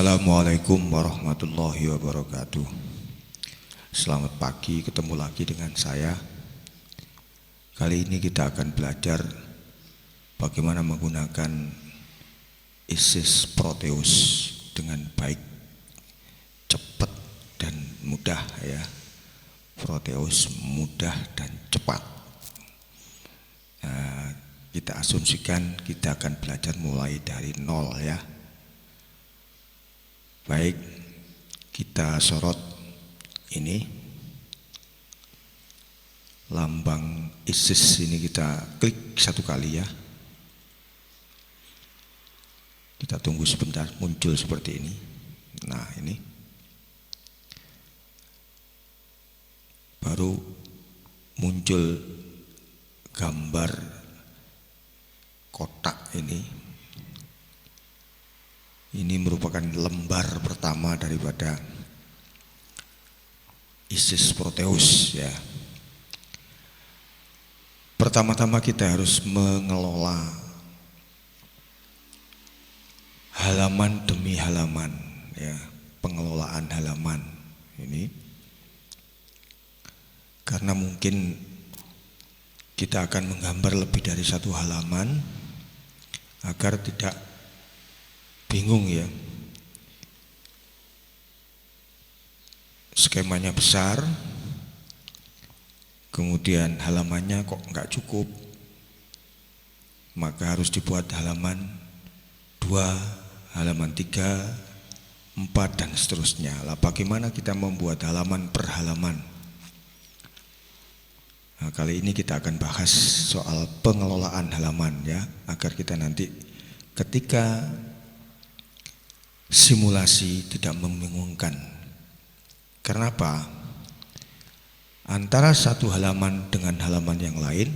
Assalamualaikum warahmatullahi wabarakatuh. Selamat pagi, ketemu lagi dengan saya. Kali ini kita akan belajar bagaimana menggunakan ISIS Proteus dengan baik, cepat dan mudah ya. Proteus mudah dan cepat. Nah, kita asumsikan kita akan belajar mulai dari nol ya. Baik, kita sorot ini lambang ISIS ini, kita klik satu kali ya. Kita tunggu sebentar, muncul seperti ini. Nah, ini baru muncul gambar kotak ini. Ini merupakan lembar pertama daripada ISIS Proteus ya. Pertama-tama kita harus mengelola halaman demi halaman ya, pengelolaan halaman ini. Karena mungkin kita akan menggambar lebih dari satu halaman agar tidak bingung ya. Skemanya besar, kemudian halamannya kok nggak cukup, maka harus dibuat halaman 2, halaman 3, 4 dan seterusnya. Lah bagaimana kita membuat halaman per halaman? Nah, kali ini kita akan bahas soal pengelolaan halaman ya, agar kita nanti ketika simulasi tidak membingungkan. Kenapa? Antara satu halaman dengan halaman yang lain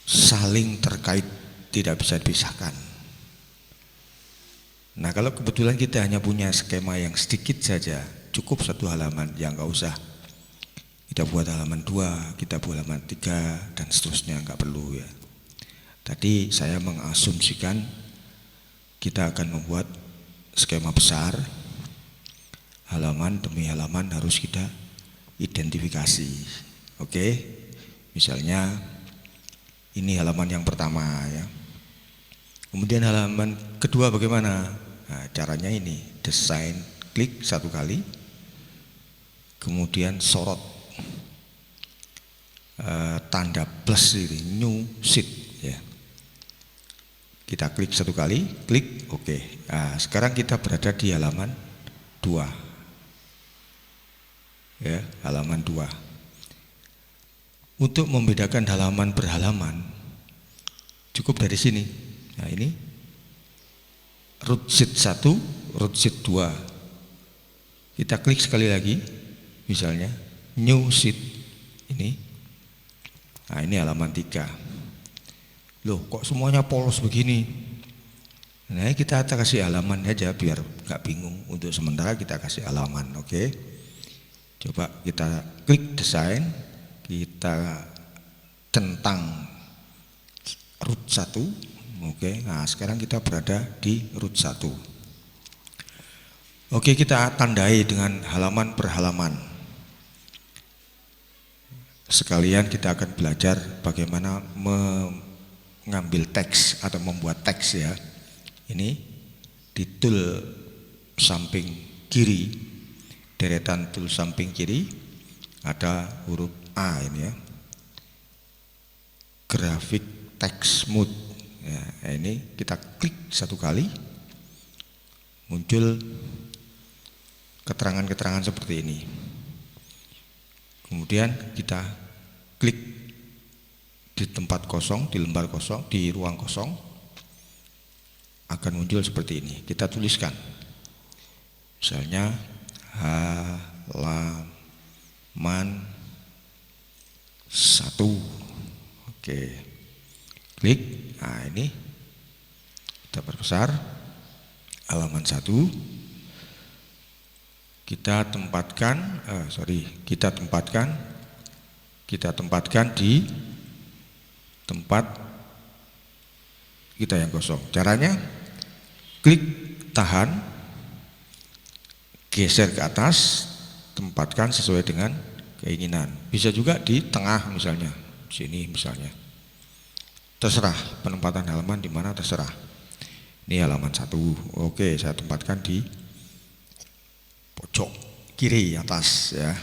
saling terkait, tidak bisa dipisahkan. Nah, kalau kebetulan kita hanya punya skema yang sedikit saja, cukup satu halaman, ya nggak usah kita buat halaman 2, kita buat halaman 3 dan seterusnya, nggak perlu ya. Tadi saya mengasumsikan kita akan membuat skema besar, halaman demi halaman harus kita identifikasi. Oke, misalnya ini halaman yang pertama ya. Kemudian halaman kedua bagaimana? Nah, caranya ini, desain, klik satu kali, kemudian sorot tanda plus ini, new sheet ya. Kita klik satu kali, klik oke. Nah, sekarang kita berada di halaman 2 ya, halaman 2. Untuk membedakan halaman per halaman cukup dari sini. Nah, ini root sheet 1, root sheet 2. Kita klik sekali lagi, misalnya new sheet ini. Nah, ini halaman 3. Loh, kok semuanya polos begini? Nah, kita kasih halaman aja biar nggak bingung. Untuk sementara kita kasih halaman, oke? Coba kita klik desain, kita centang root 1, oke? Nah, sekarang kita berada di root 1. Oke, kita tandai dengan halaman per halaman. Sekalian kita akan belajar bagaimana mengambil teks atau membuat teks ya. Ini di tool samping kiri, deretan tool samping kiri ada huruf A ini ya, grafik text mode ya. Ini kita klik satu kali, muncul keterangan-keterangan seperti ini. Kemudian kita klik di tempat kosong, di lembar kosong, di ruang kosong, akan muncul seperti ini. Kita tuliskan misalnya halaman 1. Oke, klik. Nah, ini kita perbesar halaman 1. Kita tempatkan di tempat kita yang kosong. Caranya klik tahan, geser ke atas, tempatkan sesuai dengan keinginan. Bisa juga di tengah misalnya, sini misalnya. Terserah penempatan halaman di mana terserah. Ini halaman 1. Oke, saya tempatkan di pojok kiri atas ya.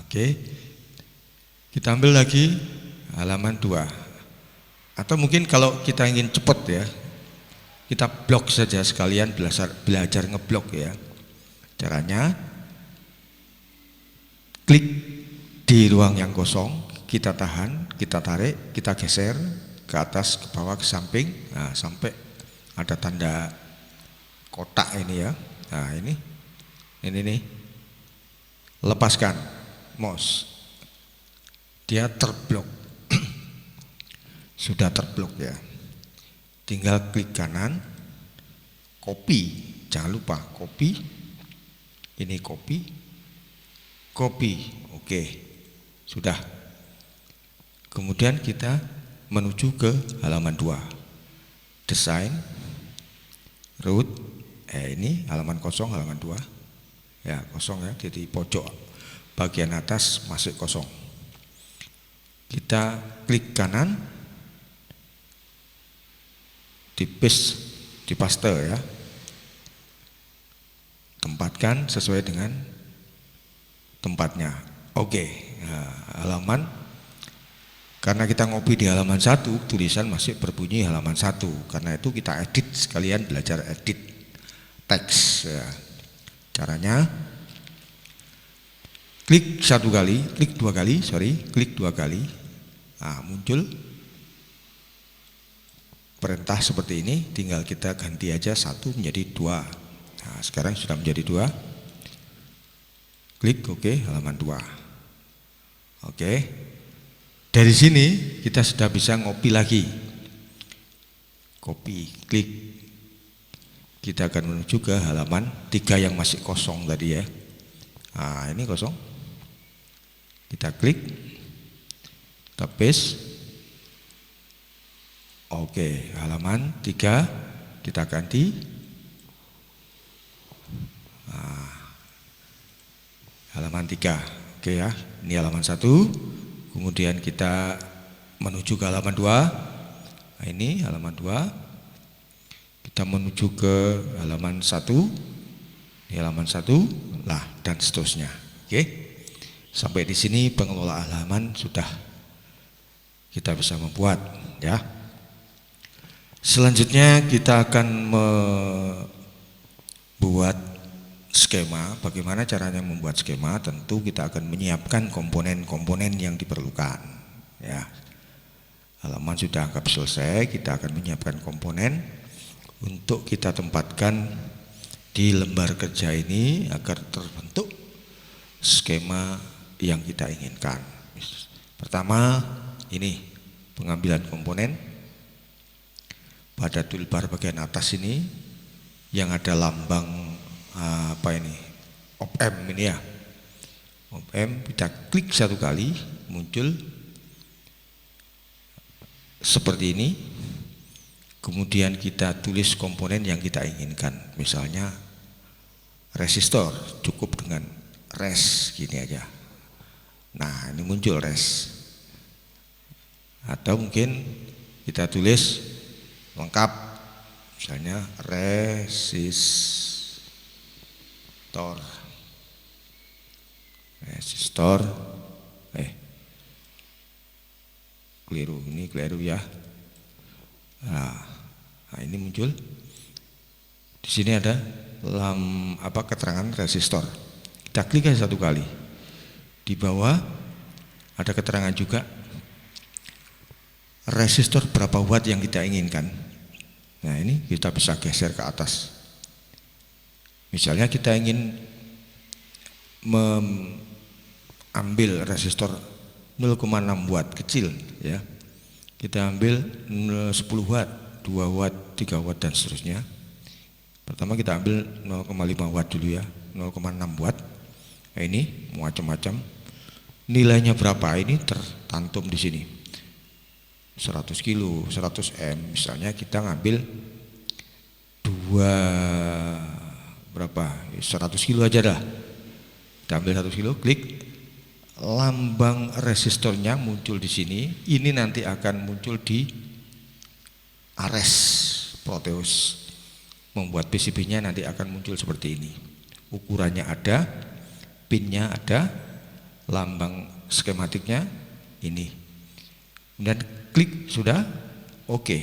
Oke. Kita ambil lagi halaman 2. Atau mungkin kalau kita ingin cepat ya, kita blok saja sekalian belajar ngeblok ya. Caranya klik di ruang yang kosong, kita tahan, kita tarik, kita geser ke atas, ke bawah, ke samping, nah, sampai ada tanda kotak ini ya. Nah ini nih, lepaskan mouse, dia terblok, sudah terblok ya. Tinggal klik kanan, copy, jangan lupa copy, ini copy, oke, sudah. Kemudian kita menuju ke halaman 2, desain, root, ini halaman kosong, halaman 2, ya kosong ya, jadi pojok bagian atas masih kosong. Kita klik kanan, di paste ya, tempatkan sesuai dengan tempatnya. Oke, nah, halaman, karena kita ngopi di halaman 1, tulisan masih berbunyi halaman 1. Karena itu kita edit sekalian, belajar edit teks ya. Caranya klik 1 kali, klik 2 kali, klik 2 kali. Nah, muncul perintah seperti ini, tinggal kita ganti aja 1 menjadi 2. Nah, sekarang sudah menjadi 2. Klik oke, halaman 2. Oke. Dari sini kita sudah bisa ngopi lagi. Copy, klik. Kita akan menuju ke halaman 3 yang masih kosong tadi ya. Nah, ini kosong. Kita klik. Kita paste. Oke, halaman 3 kita ganti. Nah, halaman 3. Oke ya, ini halaman 1. Kemudian kita menuju ke halaman 2. Nah, ini halaman 2. Kita menuju ke halaman 1. Ini halaman 1, lah dan seterusnya. Oke. Sampai di sini pengelola halaman sudah kita bisa membuat ya. Selanjutnya kita akan membuat skema. Bagaimana caranya membuat skema? Tentu kita akan menyiapkan komponen-komponen yang diperlukan ya. Halaman sudah anggap selesai, kita akan menyiapkan komponen untuk kita tempatkan di lembar kerja ini agar terbentuk skema yang kita inginkan. Pertama, ini pengambilan komponen. Pada toolbar bagian atas ini yang ada lambang apa ini, op-amp ini ya, op-amp, kita klik 1 kali, muncul seperti ini. Kemudian kita tulis komponen yang kita inginkan, misalnya resistor, cukup dengan res gini aja. Nah, ini muncul res. Atau mungkin kita tulis lengkap, misalnya resistor, keliru ya. Nah, ini muncul di sini ada keterangan resistor. Kita klik aja 1 kali. Di bawah ada keterangan juga resistor berapa watt yang kita inginkan. Nah, ini kita bisa geser ke atas. Misalnya kita ingin mengambil resistor 0,6 watt kecil ya. Kita ambil 10 watt, 2 watt, 3 watt dan seterusnya. Pertama kita ambil 0,5 watt dulu ya, 0,6 watt. Nah, ini macam-macam. Nilainya berapa? Ini tercantum di sini. 100 kilo, 100 M, misalnya kita ngambil 2 dua berapa 100 kilo aja dah, kita ambil 100 kilo, klik, lambang resistornya muncul di sini. Ini nanti akan muncul di Ares Proteus, membuat PCB-nya nanti akan muncul seperti ini. Ukurannya ada, pinnya ada, lambang skematiknya ini. Dan klik sudah oke.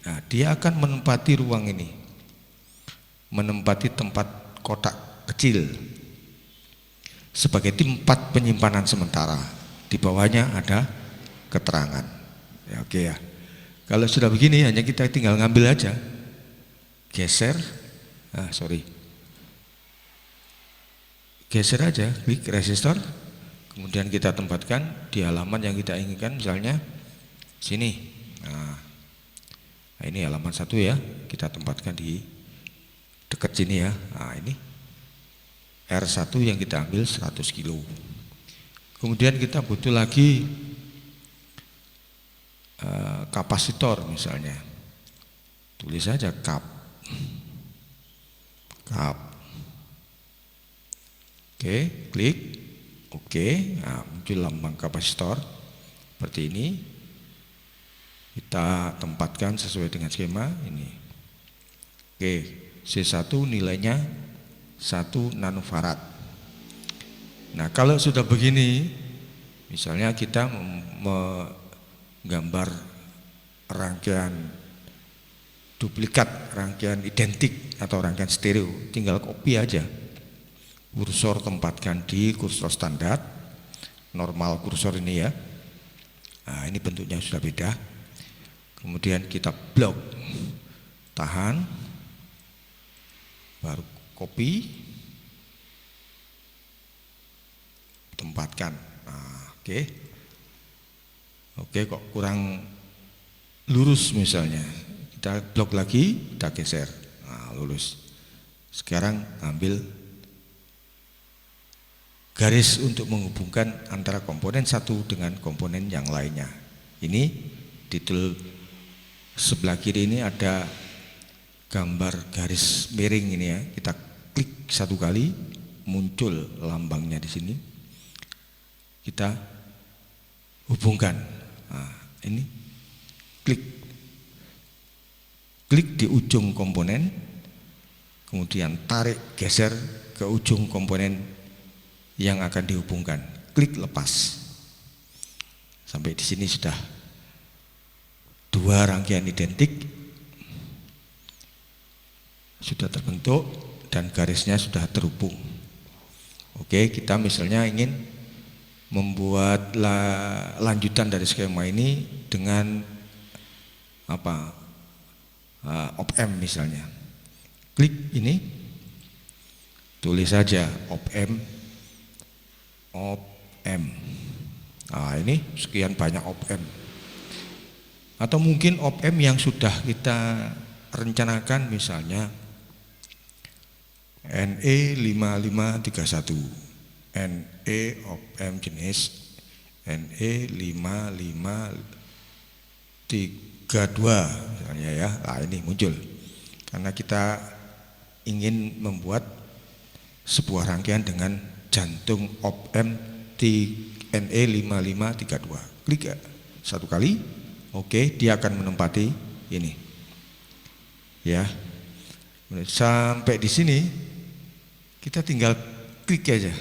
Nah, dia akan menempati ruang ini, menempati tempat kotak kecil sebagai tempat penyimpanan sementara. Di bawahnya ada keterangan. Ya, oke ya. Kalau sudah begini hanya kita tinggal ngambil aja, geser, geser aja, klik resistor, kemudian kita tempatkan di halaman yang kita inginkan, misalnya sini. Nah, ini halaman 1 ya, kita tempatkan di dekat sini ya. Nah, ini R1 yang kita ambil 100 kilo. Kemudian kita butuh lagi kapasitor misalnya, tulis saja kap. Oke, klik oke. Nah, muncul lambang kapasitor seperti ini. Kita tempatkan sesuai dengan skema ini. Oke, C1 nilainya 1 nanofarad. Nah, kalau sudah begini, misalnya kita menggambar rangkaian duplikat, rangkaian identik atau rangkaian stereo, tinggal copy aja. Kursor tempatkan di kursor standar, normal kursor ini ya. Nah, ini bentuknya sudah beda. Kemudian kita blok, tahan, baru copy, tempatkan. Nah, oke, kok kurang lurus misalnya, kita blok lagi, kita geser. Nah, lurus. Sekarang ambil garis untuk menghubungkan antara komponen satu dengan komponen yang lainnya. Ini di tool sebelah kiri ini ada gambar garis miring ini ya. Kita klik 1 kali, muncul lambangnya di sini. Kita hubungkan. Nah, ini klik di ujung komponen, kemudian tarik geser ke ujung komponen yang akan dihubungkan. Klik lepas. Sampai di sini sudah 2 rangkaian identik sudah terbentuk dan garisnya sudah terhubung. Oke, kita misalnya ingin membuat lanjutan dari skema ini dengan op-amp misalnya. Klik ini, tulis saja op-amp. Nah, ini sekian banyak op-amp. Atau mungkin op-amp yang sudah kita rencanakan, misalnya NE5531, NE op-amp jenis NE5532 misalnya ya. Nah, ini muncul karena kita ingin membuat sebuah rangkaian dengan jantung op-amp NE5532. Klik 1 kali, oke, dia akan menempati ini ya. Sampai di sini kita tinggal klik aja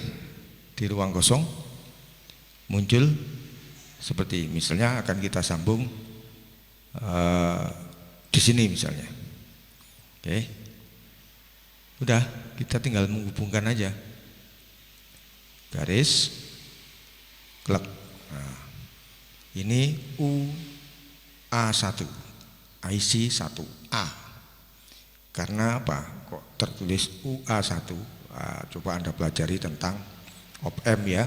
di ruang kosong, muncul seperti misalnya akan kita sambung di sini misalnya. Oke, udah, kita tinggal menghubungkan aja garis klek. Nah, ini UA1 IC1A. Karena apa kok tertulis UA1? Nah, coba Anda pelajari tentang op-amp ya.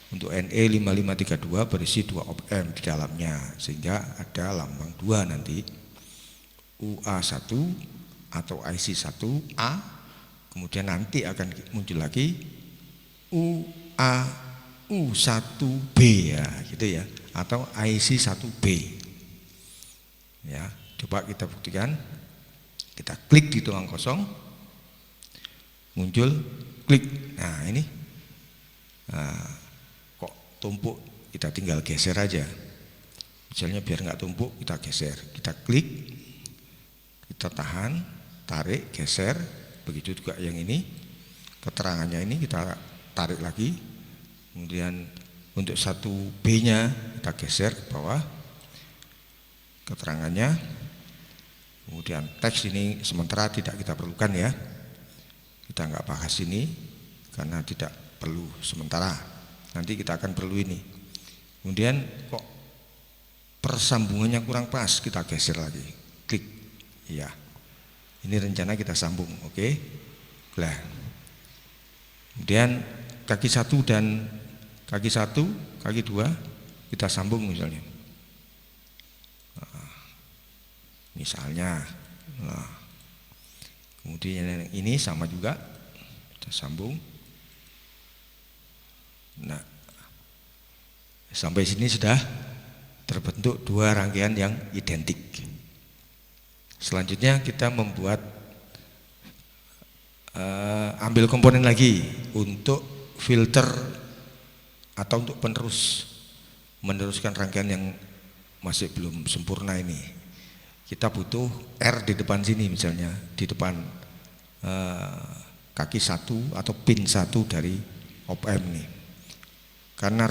Untuk NE5532 berisi 2 op-amp di dalamnya, sehingga ada lambang 2 nanti, UA1 atau IC1A. Kemudian nanti akan muncul lagi UA1B ya, gitu ya, atau IC1B ya. Coba kita buktikan. Kita klik di ruang kosong, muncul, klik. Nah ini kok tumpuk, kita tinggal geser aja. Misalnya biar nggak tumpuk, kita geser, kita klik, kita tahan, tarik, geser. Begitu juga yang ini, keterangannya ini kita tarik lagi. Kemudian untuk 1B-nya kita geser ke bawah, keterangannya. Kemudian teks ini sementara tidak kita perlukan ya. Kita nggak bahas ini karena tidak perlu sementara. Nanti kita akan perlu ini. Kemudian kok persambungannya kurang pas, kita geser lagi, klik. Iya. Ini rencana kita sambung, oke? Nah. Kemudian kaki 1 dan kaki 1, kaki 2 kita sambung misalnya. Misalnya, nah, kemudian ini sama juga, kita sambung. Nah, sampai sini sudah terbentuk 2 rangkaian yang identik. Selanjutnya kita membuat ambil komponen lagi untuk filter atau untuk meneruskan rangkaian yang masih belum sempurna ini. Kita butuh R di depan sini misalnya, di depan kaki 1 atau pin 1 dari op-amp nih. Karena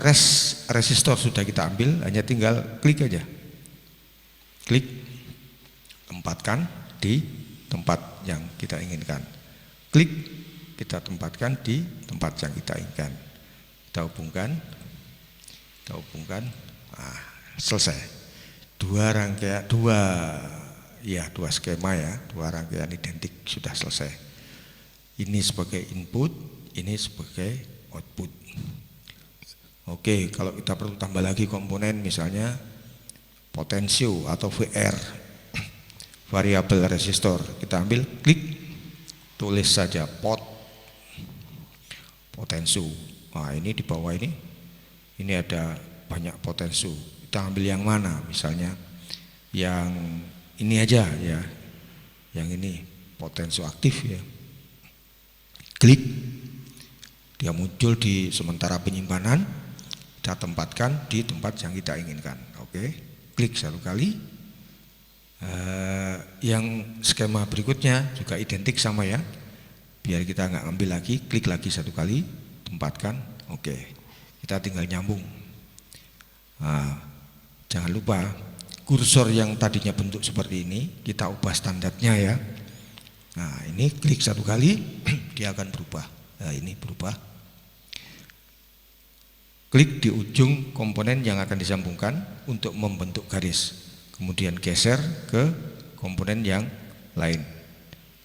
resistor sudah kita ambil, hanya tinggal klik aja. Klik, tempatkan di tempat yang kita inginkan. Klik, kita tempatkan di tempat yang kita inginkan. Kita hubungkan, selesai. 2 rangkaian, 2 skema ya, 2 rangkaian identik sudah selesai. Ini sebagai input, ini sebagai output. Oke, kalau kita perlu tambah lagi komponen misalnya potensio atau VR, variabel resistor, kita ambil, klik, tulis saja potensio. Nah ini di bawah ini ada banyak potensio. Kita ambil yang mana, misalnya yang ini aja ya, yang ini potensio aktif ya. Klik, dia muncul di sementara penyimpanan, kita tempatkan di tempat yang kita inginkan. Oke, klik 1 kali. Yang skema berikutnya juga identik sama ya, biar kita nggak ambil lagi, klik lagi 1 kali, tempatkan. Oke, kita tinggal nyambung. Jangan lupa kursor yang tadinya bentuk seperti ini kita ubah standarnya ya. Nah ini klik 1 kali dia akan berubah. Nah ini berubah. Klik di ujung komponen yang akan disambungkan untuk membentuk garis. Kemudian geser ke komponen yang lain.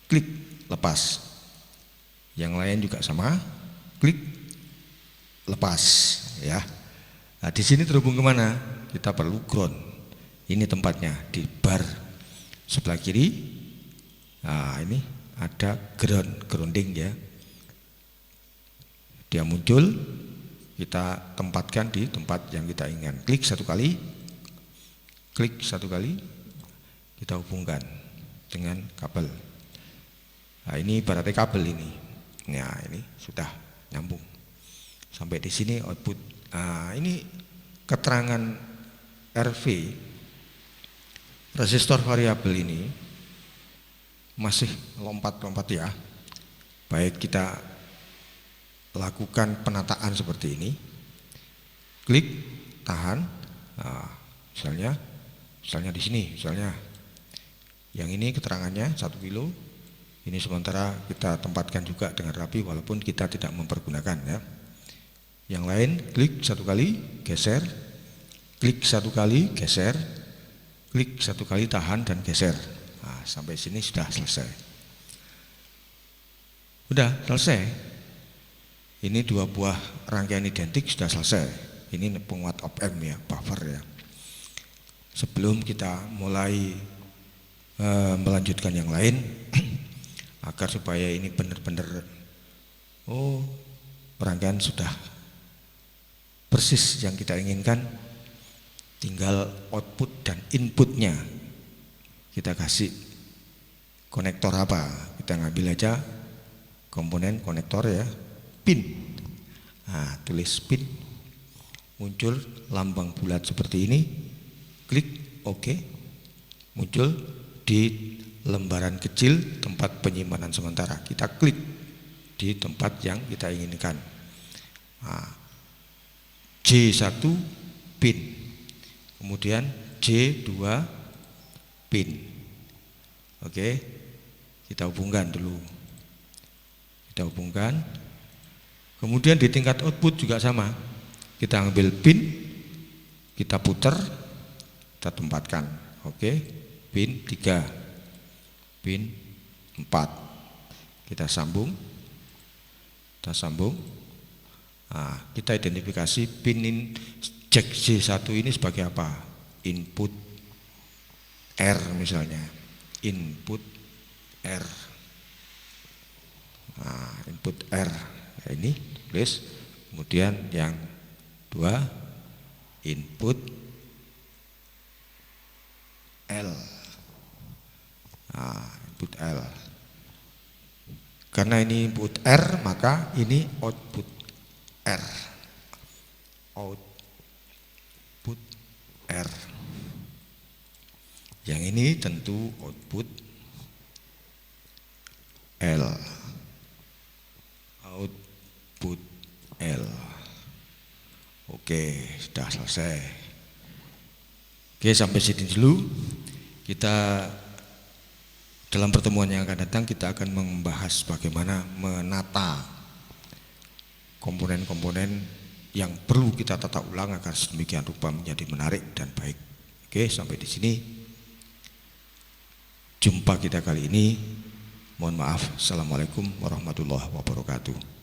Klik, lepas. Yang lain juga sama. Klik, lepas ya. Nah di sini terhubung kemana? Kita perlu ground. Ini tempatnya di bar sebelah kiri. Nah ini ada grounding ya. Dia muncul, kita tempatkan di tempat yang kita inginkan. Klik 1 kali, klik 1 kali, kita hubungkan dengan kabel. Nah ini ibaratnya kabel ini. Nah ini sudah nyambung. Sampai di sini output. Nah ini keterangan RV resistor variabel ini masih lompat-lompat ya. Baik kita lakukan penataan seperti ini, klik, tahan. Nah, misalnya di sini, misalnya yang ini keterangannya 1 kilo. Ini sementara kita tempatkan juga dengan rapi walaupun kita tidak mempergunakan ya. Yang lain klik 1 kali, geser. Klik 1 kali, geser. Klik 1 kali, tahan dan geser. Nah, sampai sini sudah selesai. Udah selesai. Ini 2 buah rangkaian identik sudah selesai. Ini penguat op-amp ya, buffer ya. Sebelum kita mulai melanjutkan yang lain, agar supaya ini benar-benar rangkaian sudah persis yang kita inginkan, tinggal output dan inputnya kita kasih konektor apa? Kita ngambil aja komponen konektor ya, pin. Nah, tulis pin, muncul lambang bulat seperti ini, klik OK, muncul di lembaran kecil tempat penyimpanan sementara. Kita klik di tempat yang kita inginkan. Nah, J1 pin, kemudian J2 pin. Oke, kita hubungkan dulu. Kita hubungkan. Kemudian di tingkat output juga sama. Kita ambil pin, kita putar, kita tempatkan. Oke, pin 3, pin 4. Kita sambung. Kita sambung. Nah, kita identifikasi pin jack J1 ini sebagai apa? Input R misalnya. Input R. Nah, input R. Nah, ini tulis. Kemudian yang 2 input L. Nah, input L. Karena ini input R, maka ini output R. Output R. Yang ini tentu output L. Output L. Oke, sudah selesai. Oke, sampai sini dulu. Kita dalam pertemuan yang akan datang kita akan membahas bagaimana menata komponen-komponen yang perlu kita tata ulang agar sedemikian rupa menjadi menarik dan baik. Oke, sampai di sini jumpa kita kali ini. Mohon maaf. Assalamualaikum warahmatullahi wabarakatuh.